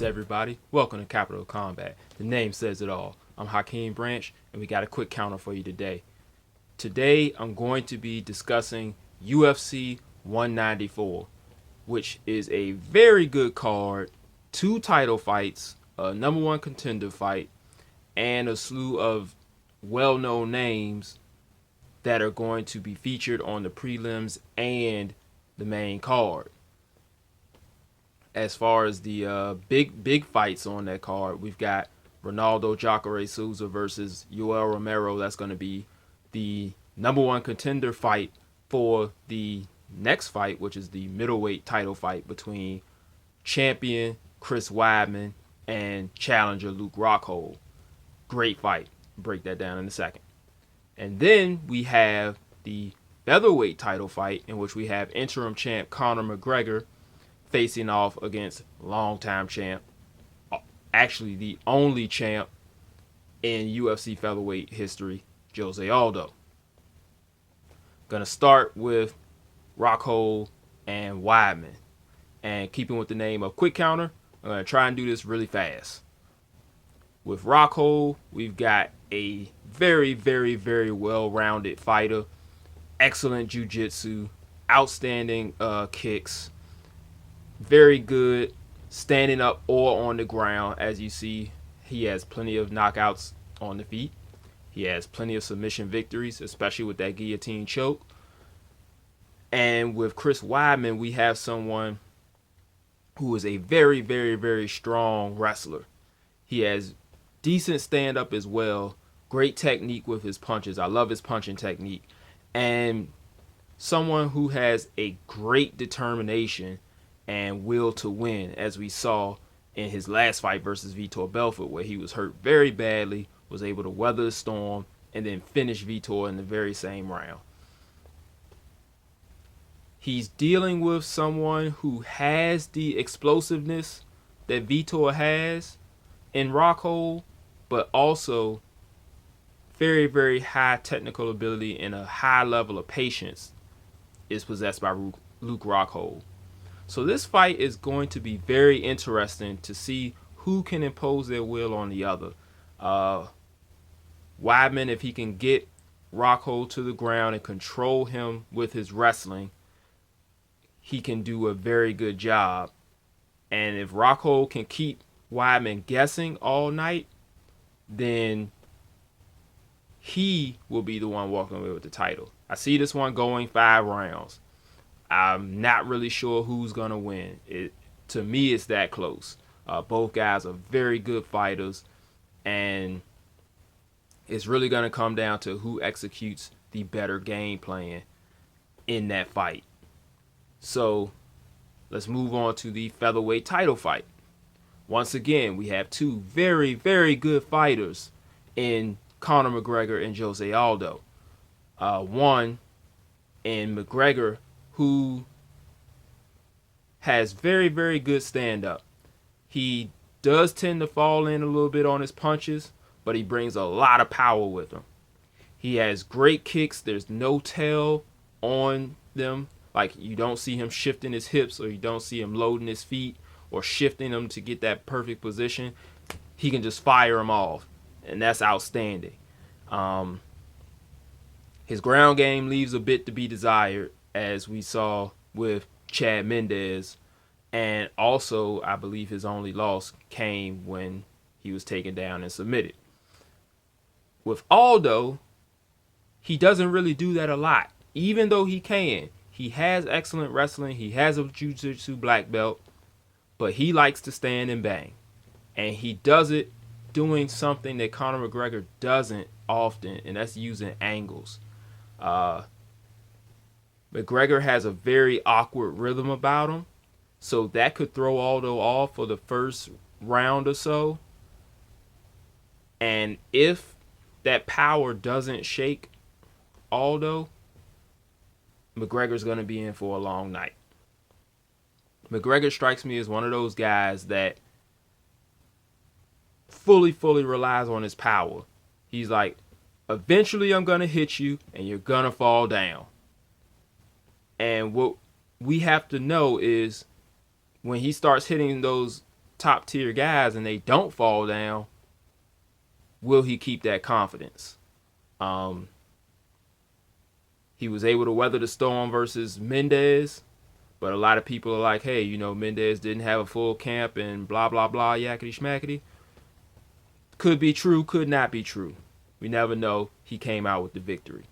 Peace, everybody. Welcome to Capital Combat. The name says it all. I'm Hakeem Branch, and we got a quick counter for you today. Today, I'm going to be discussing UFC 194, which is a very good card, 2 title fights, a number 1 contender fight, and a slew of well-known names that are going to be featured on the prelims and the main card. As far as the big fights on that card, we've got Ronaldo Jacare Souza versus Yoel Romero. That's going to be the number 1 contender fight for the next fight, which is the middleweight title fight between champion Chris Weidman and challenger Luke Rockhold. Great fight. Break that down in a second. And then we have the featherweight title fight, in which we have interim champ Conor McGregor facing off against longtime champ, actually the only champ in UFC featherweight history, Jose Aldo. Gonna start with Rockhold and Weidman. And keeping with the name of Quickcounter, I'm gonna try and do this really fast. With Rockhold, we've got a very, very, very well-rounded fighter, excellent jiu-jitsu, outstanding kicks, very good standing up or on the ground. As you see, he has plenty of knockouts on the feet. He has plenty of submission victories, especially with that guillotine choke. And with Chris Weidman, we have someone who is a very, very, very strong wrestler. He has decent stand-up as well. Great technique with his punches. I love his punching technique. And someone who has a great determination and will to win, as we saw in his last fight versus Vitor Belfort, where he was hurt very badly, was able to weather the storm, and then finish Vitor in the very same round. He's dealing with someone who has the explosiveness that Vitor has in Rockhold, but also very, very high technical ability and a high level of patience is possessed by Luke Rockhold. So this fight is going to be very interesting to see who can impose their will on the other. Weidman, if he can get Rockhold to the ground and control him with his wrestling, he can do a very good job. And if Rockhold can keep Weidman guessing all night, then he will be the one walking away with the title. I see this one going 5 rounds. I'm not really sure who's going to win. To me, it's that close. Both guys are very good fighters, and it's really going to come down to who executes the better game plan in that fight. So let's move on to the featherweight title fight. Once again, we have 2 very, very good fighters in Conor McGregor and Jose Aldo. One in McGregor, who has very, very good stand-up. He does tend to fall in a little bit on his punches, but he brings a lot of power with him. He has great kicks. There's no tail on them. Like, you don't see him shifting his hips, or you don't see him loading his feet or shifting them to get that perfect position. He can just fire them off, and that's outstanding. His ground game leaves a bit to be desired, as we saw with Chad Mendes. And also, I believe his only loss came when he was taken down and submitted. With Aldo, he doesn't really do that a lot, even though he can. He has excellent wrestling. He has a jiu-jitsu black belt, but he likes to stand and bang. And he does it doing something that Conor McGregor doesn't often, and that's using angles. McGregor has a very awkward rhythm about him, so that could throw Aldo off for the first round or so. And if that power doesn't shake Aldo, McGregor's going to be in for a long night. McGregor strikes me as one of those guys that fully relies on his power. He's like, eventually I'm going to hit you and you're going to fall down. And what we have to know is when he starts hitting those top tier guys and they don't fall down, will he keep that confidence? He was able to weather the storm versus Mendez, but a lot of people are like, hey, you know, Mendez didn't have a full camp and blah, blah, blah, yakety schmackety. Could be true, could not be true. We never know. He came out with the victory.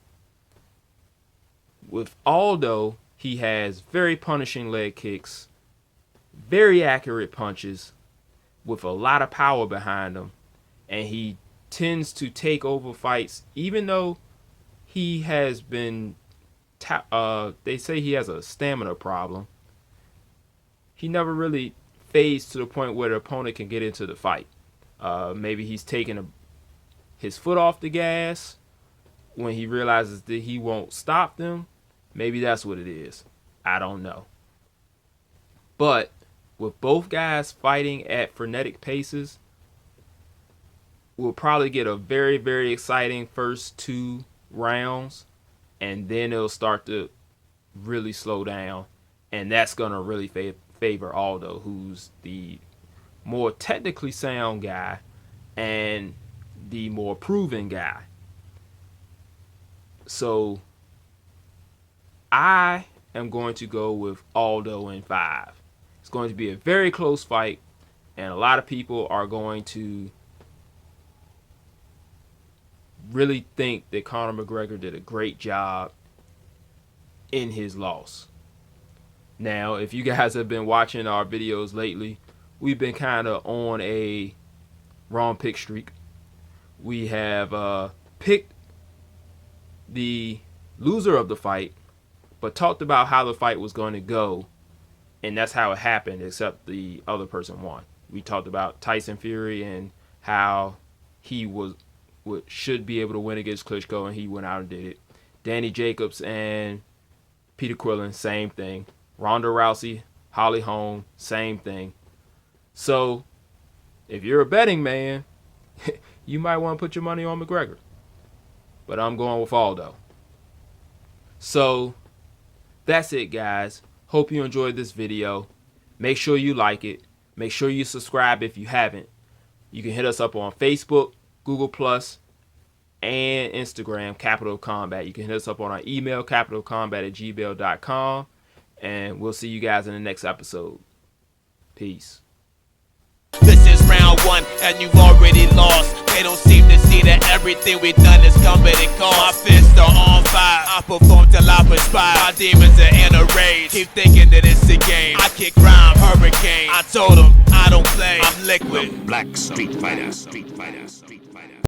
With Aldo, he has very punishing leg kicks, very accurate punches with a lot of power behind him, and he tends to take over fights even though he has been they say he has a stamina problem. He never really fades to the point where the opponent can get into the fight. Maybe he's taking his foot off the gas when he realizes that he won't stop them. Maybe that's what it is. I don't know. But with both guys fighting at frenetic paces, we'll probably get a very, very exciting first 2 rounds, and then it'll start to really slow down, and that's going to really favor Aldo, who's the more technically sound guy and the more proven guy. So I am going to go with Aldo in 5. It's going to be a very close fight, and a lot of people are going to really think that Conor McGregor did a great job in his loss. Now, if you guys have been watching our videos lately, we've been kind of on a wrong pick streak. We have picked the loser of the fight, but talked about how the fight was going to go, and that's how it happened, except the other person won. We talked about Tyson Fury and how he should be able to win against Klitschko, and he went out and did it. Danny Jacobs and Peter Quillen, same thing. Ronda Rousey, Holly Holm, same thing. So if you're a betting man, you might want to put your money on McGregor. But I'm going with Aldo. So that's it, guys. Hope you enjoyed this video. Make sure you like it. Make sure you subscribe if you haven't. You can hit us up on Facebook, Google+, and Instagram, CapitalofCombat. You can hit us up on our email, capitalofcombat@gmail.com. And we'll see you guys in the next episode. Peace. This is round 1 and you've already lost. They don't seem to see that everything we've done is coming and cost. My fists are on fire, I perform till I perspire. My demons are in a rage, keep thinking that it's a game. I kick crime, hurricane, I told them I don't play, I'm liquid. Black Street Fighter.